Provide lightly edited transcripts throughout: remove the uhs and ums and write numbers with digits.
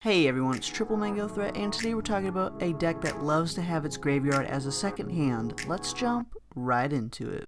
Hey everyone, it's Triple Mango Threat, and today we're talking about a deck that loves to have its graveyard as a second hand. Let's jump right into it.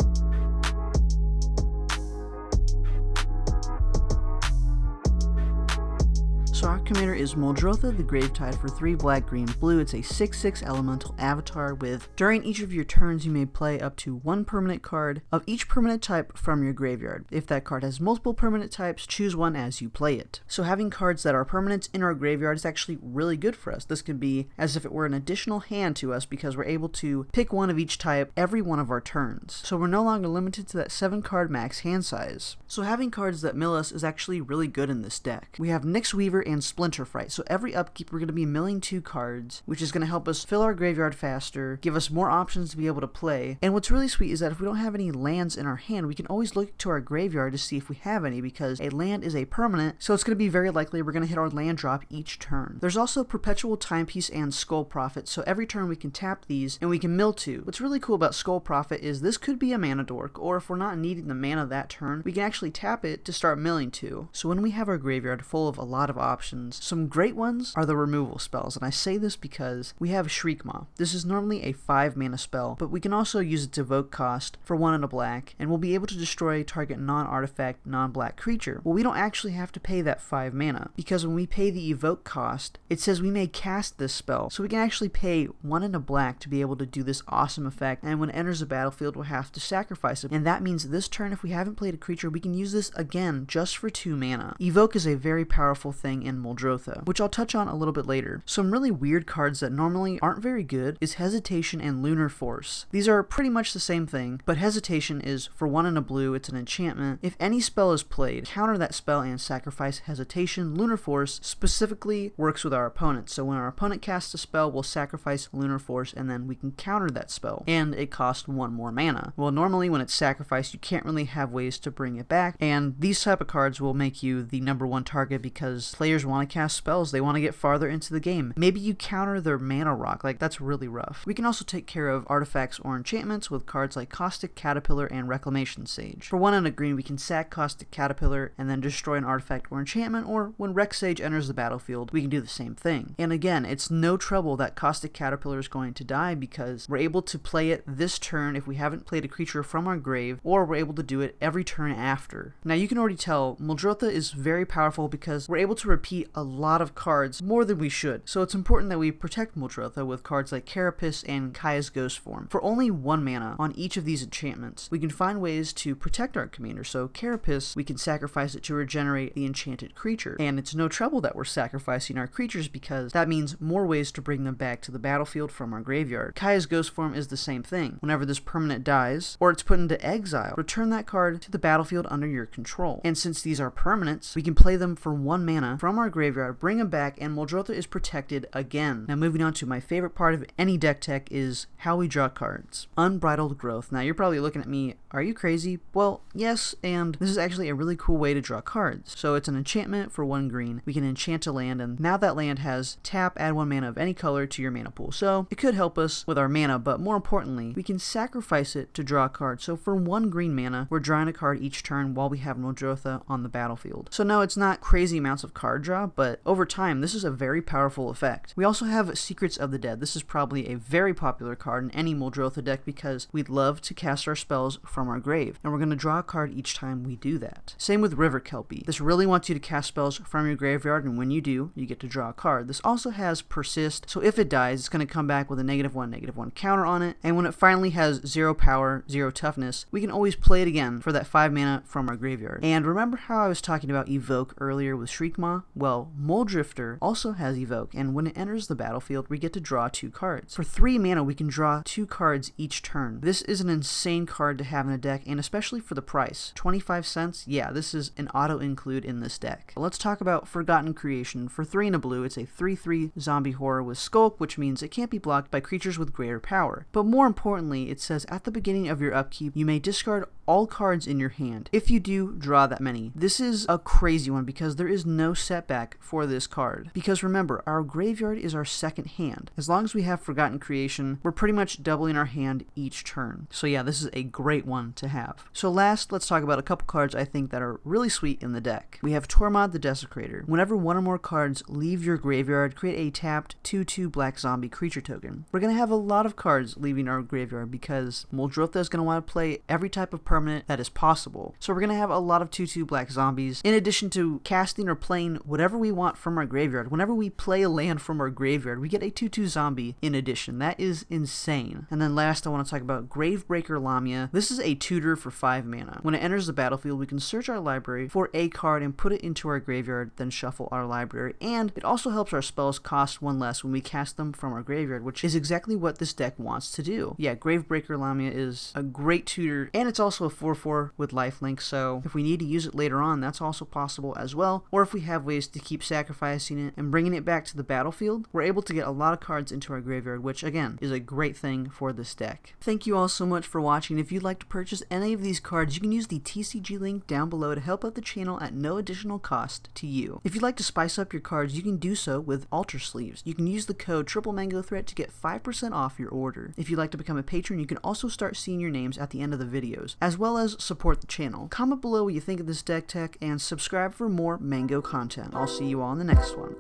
So our commander is Muldrotha the Gravetide for 3 black, green, blue. It's a 6/6 elemental avatar with, during each of your turns you may play up to 1 permanent card of each permanent type from your graveyard. If that card has multiple permanent types, choose one as you play it. So having cards that are permanents in our graveyard is actually really good for us. This can be as if it were an additional hand to us because we're able to pick one of each type every one of our turns. So we're no longer limited to that 7 card max hand size. So having cards that mill us is actually really good in this deck. We have Nyx Weaver and Splinter Fright. So every upkeep we're going to be milling 2 cards, which is going to help us fill our graveyard faster, give us more options to be able to play. And what's really sweet is that if we don't have any lands in our hand, we can always look to our graveyard to see if we have any, because a land is a permanent, so it's going to be very likely we're going to hit our land drop each turn. There's also Perpetual Timepiece and Skull Prophet, so every turn we can tap these and we can mill 2. What's really cool about Skull Prophet is this could be a mana dork, or if we're not needing the mana that turn, we can actually tap it to start milling 2. So when we have our graveyard full of a lot of options, some great ones are the removal spells, and I say this because we have Shriekmaw. This is normally a 5 mana spell, but we can also use its evoke cost for 1 and a black, and we'll be able to destroy target non-artifact, non-black creature. Well, we don't actually have to pay that 5 mana, because when we pay the evoke cost, it says we may cast this spell, so we can actually pay 1 and a black to be able to do this awesome effect, and when it enters the battlefield we'll have to sacrifice it, and that means this turn if we haven't played a creature we can use this again just for 2 mana. Evoke is a very powerful thing in Muldrotha, which I'll touch on a little bit later. Some really weird cards that normally aren't very good is Hesitation and Lunar Force. These are pretty much the same thing, but Hesitation is for 1 and a blue, it's an enchantment. If any spell is played, counter that spell and sacrifice Hesitation. Lunar Force specifically works with our opponent, so when our opponent casts a spell, we'll sacrifice Lunar Force and then we can counter that spell, and it costs 1 more mana. Well, normally when it's sacrificed, you can't really have ways to bring it back, and these type of cards will make you the #1 target because players want to cast spells, they want to get farther into the game. Maybe you counter their mana rock, like that's really rough. We can also take care of artifacts or enchantments with cards like Caustic Caterpillar and Reclamation Sage. For 1 and a green, we can sack Caustic Caterpillar and then destroy an artifact or enchantment, or when Rec Sage enters the battlefield, we can do the same thing. And again, it's no trouble that Caustic Caterpillar is going to die because we're able to play it this turn if we haven't played a creature from our grave, or we're able to do it every turn after. Now you can already tell Muldrotha is very powerful because we're able to repeat a lot of cards more than we should, so it's important that we protect Muldrotha with cards like Carapace and Kaya's Ghost Form. For only 1 mana on each of these enchantments, we can find ways to protect our commander. So Carapace, we can sacrifice it to regenerate the enchanted creature, and it's no trouble that we're sacrificing our creatures because that means more ways to bring them back to the battlefield from our graveyard. Kaya's Ghost Form is the same thing. Whenever this permanent dies, or it's put into exile, return that card to the battlefield under your control. And since these are permanents, we can play them for 1 mana from our graveyard, bring them back, and Muldrotha is protected again. Now moving on to my favorite part of any deck tech is how we draw cards. Unbridled Growth. Now you're probably looking at me, are you crazy? Well, yes, and this is actually a really cool way to draw cards. So it's an enchantment for 1 green. We can enchant a land, and now that land has tap, add 1 mana of any color to your mana pool. So it could help us with our mana, but more importantly, we can sacrifice it to draw a card. So for 1 green mana, we're drawing a card each turn while we have Muldrotha on the battlefield. So no, it's not crazy amounts of card draw, but over time, this is a very powerful effect. We also have Secrets of the Dead. This is probably a very popular card in any Muldrotha deck because we'd love to cast our spells from our grave, and we're going to draw a card each time we do that. Same with River Kelpie. This really wants you to cast spells from your graveyard, and when you do, you get to draw a card. This also has Persist, so if it dies, it's going to come back with a -1/-1 counter on it, and when it finally has 0 power, 0 toughness, we can always play it again for that 5 mana from our graveyard. And remember how I was talking about Evoke earlier with Shriekmaw? Well, Muldrifter also has Evoke, and when it enters the battlefield, we get to draw 2 cards. For 3 mana, we can draw 2 cards each turn. This is an insane card to have in a deck, and especially for the price. 25 cents? Yeah, this is an auto-include in this deck. Let's talk about Forgotten Creation. For 3 and a blue, it's a 3/3 zombie horror with Skulk, which means it can't be blocked by creatures with greater power. But more importantly, it says at the beginning of your upkeep, you may discard all cards in your hand. If you do, draw that many. This is a crazy one because there is no set setback for this card. Because remember, our graveyard is our second hand. As long as we have Forgotten Creation, we're pretty much doubling our hand each turn. So yeah, this is a great one to have. So last, let's talk about a couple cards I think that are really sweet in the deck. We have Tormod the Desecrator. Whenever one or more cards leave your graveyard, create a tapped 2/2 black zombie creature token. We're going to have a lot of cards leaving our graveyard because Muldrotha is going to want to play every type of permanent that is possible. So we're going to have a lot of 2/2 black zombies, in addition to casting or playing whatever we want from our graveyard. Whenever we play a land from our graveyard, we get a 2/2 zombie in addition. That is insane. And then last, I want to talk about Gravebreaker Lamia. This is a tutor for 5 mana. When it enters the battlefield, we can search our library for a card and put it into our graveyard, then shuffle our library. And it also helps our spells cost 1 less when we cast them from our graveyard, which is exactly what this deck wants to do. Yeah, Gravebreaker Lamia is a great tutor, and it's also a 4/4 with lifelink, so if we need to use it later on, that's also possible as well. Or if we have ways to keep sacrificing it and bringing it back to the battlefield, we're able to get a lot of cards into our graveyard, which again is a great thing for this deck. Thank you all so much for watching. If you'd like to purchase any of these cards, you can use the TCG link down below to help out the channel at no additional cost to you. If you'd like to spice up your cards, you can do so with Altar Sleeves. You can use the code TripleMangoThreat to get 5% off your order. If you'd like to become a patron, you can also start seeing your names at the end of the videos, as well as support the channel. Comment below what you think of this deck tech, and subscribe for more Mango content. I'll see you all in the next one.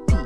Peace.